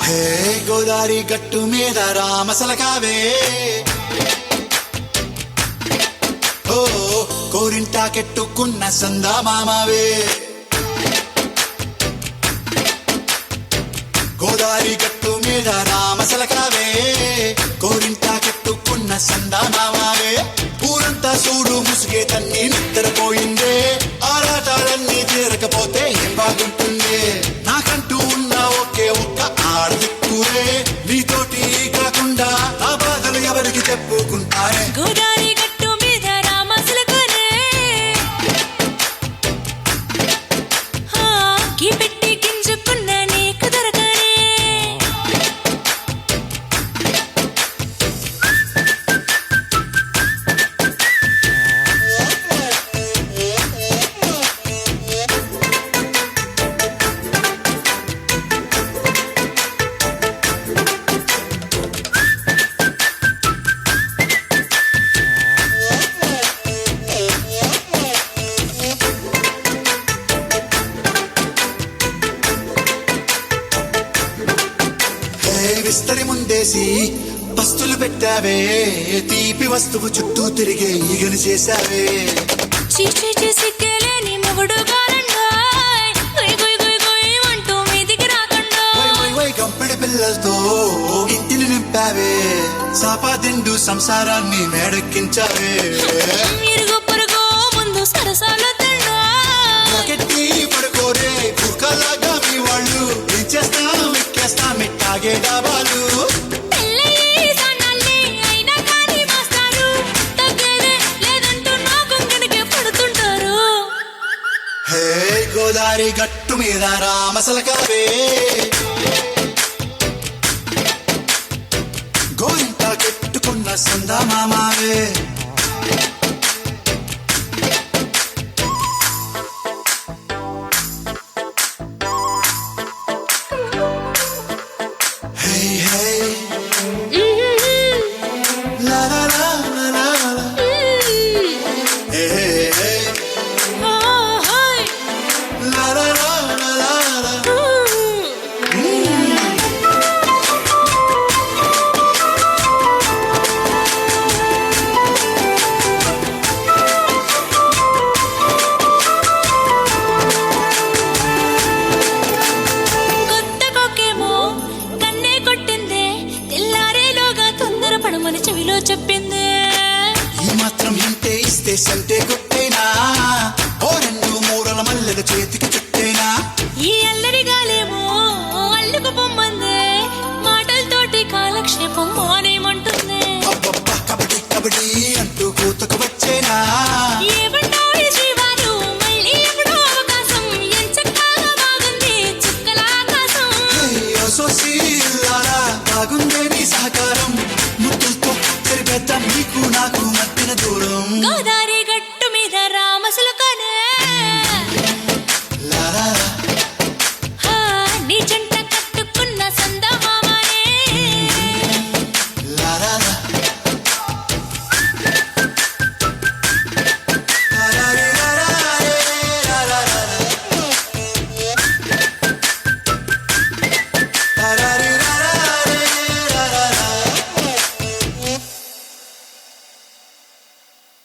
హే గోదారి గట్టు మీద రామసలకావే ఓ కోరింటాకెట్టుకున్న సందా మామావే గోదారి గట్టు మీద రామసలకావే కోరింటాకెట్టుకున్న సందా మామావే ఊరంతా చూడు ముసుగే తన్ని నిద్రపోయిందే ఆరాటాలన్నీ తీరకపోతే ఏం బాగుంటుంది నాకంటూ ఉన్న ఒకే ఒక్క ఆడదిక్కురే నీతోటి కాకుండా ఆ బాధలు ఎవరికి చెప్పుకుంటారే గోదారి గట్టు మీద రామసలకరే కీ పెట్టి గింజుకున్న నీకు దొరకరే విస్తరి ముందేసి పస్తులు పెట్టావే తీపి వస్తువు చుట్టూ తిరిగే ఈగను చేశావే చీచి చేసి కేలేని మొగుడు గారండాయ్ గుయ్ గుయ్ గుయ్ గుయ్ అంటూ మీదికి రాకండాయ్ వై వై గంపెడి పిల్లలతో ఇంటిని నింపావే సాపాదిండు సంసారాన్ని మేడెక్కించావే ఇరుగు పొరుగు ముందు సరసాలు నాకెట్టి పడుకోరే కుక్కలాగా మీ వాళ్ళు ఏం చేస్తాం ఎక్కేస్తాం ఎట్టాగే డాబాలు హే గోదారి గట్టు మీద రామసలకావే గోరింటా కెట్టుకున్న సందా మామావే